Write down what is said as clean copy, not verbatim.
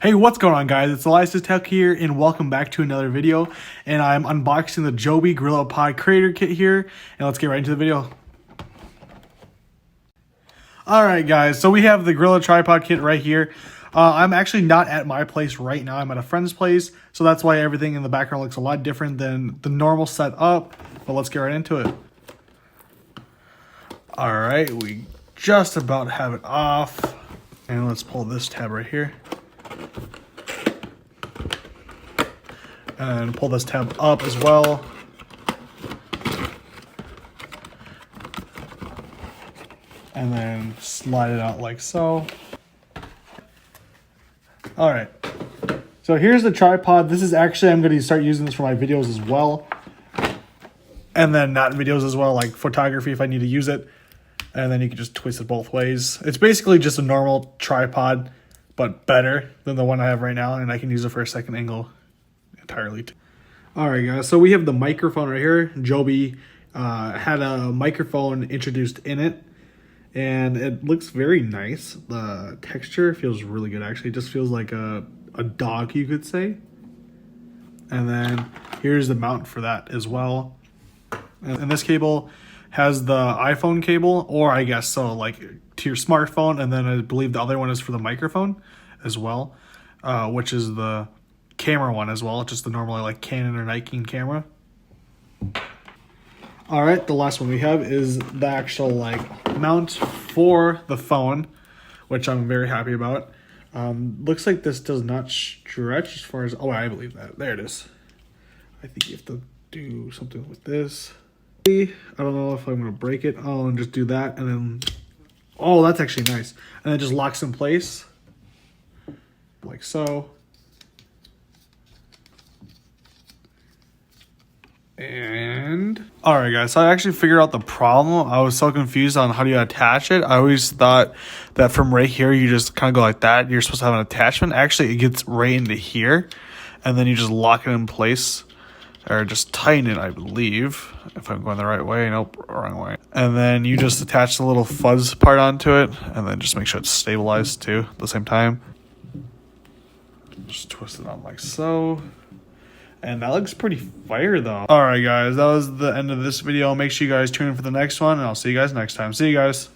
Hey, what's going on, guys? It's Elias Tech here, and welcome back to another video. And I'm unboxing the Joby Gorillapod Creator Kit here, and let's get right into the video. Alright guys, so we have the Gorilla Tripod Kit right here. I'm actually not at my place right now, I'm at a friend's place, so that's why everything in the background looks a lot different than the normal setup, but let's get right into it. Alright, we just about have it off, and let's pull this tab right here. And pull this tab up as well. And then slide it out like so. Alright. So here's the tripod. This is actually, I'm going to start using this for my videos as well. And then not videos as well, like photography if I need to use it. And then you can just twist it both ways. It's basically just a normal tripod, but better than the one I have right now. And I can use it for a second angle entirely. Alright guys, so we have the microphone right here. Joby had a microphone introduced in it, and it looks very nice. The texture feels really good actually. It just feels like a dog, you could say. And then here's the mount for that as well. And this cable has the iPhone cable, or I guess so, like to your smartphone, and then I believe the other one is for the microphone as well, which is the camera one as well, just the normal like Canon or Nikon camera. All right, the last one we have is the actual like mount for the phone, which I'm very happy about. Looks like this does not stretch as far as, oh, I believe that. There it is. I think you have to do something with this. I don't know if I'm gonna break it. Oh, and just do that, and then, oh, that's actually nice. And it just locks in place like so. And alright guys, so I actually figured out the problem. I was so confused on how do you attach it. I always thought that from right here you just kind of go like that. You're supposed to have an attachment. Actually, it gets right into here, and then you just lock it in place, or just tighten it, I believe, if I'm going the right way. Nope, wrong way. And then you just attach the little fuzz part onto it, and then just make sure it's stabilized too at the same time. Just twist it on like so. And that looks pretty fire though. Alright guys, that was the end of this video. Make sure you guys tune in for the next one, and I'll see you guys next time. See you guys.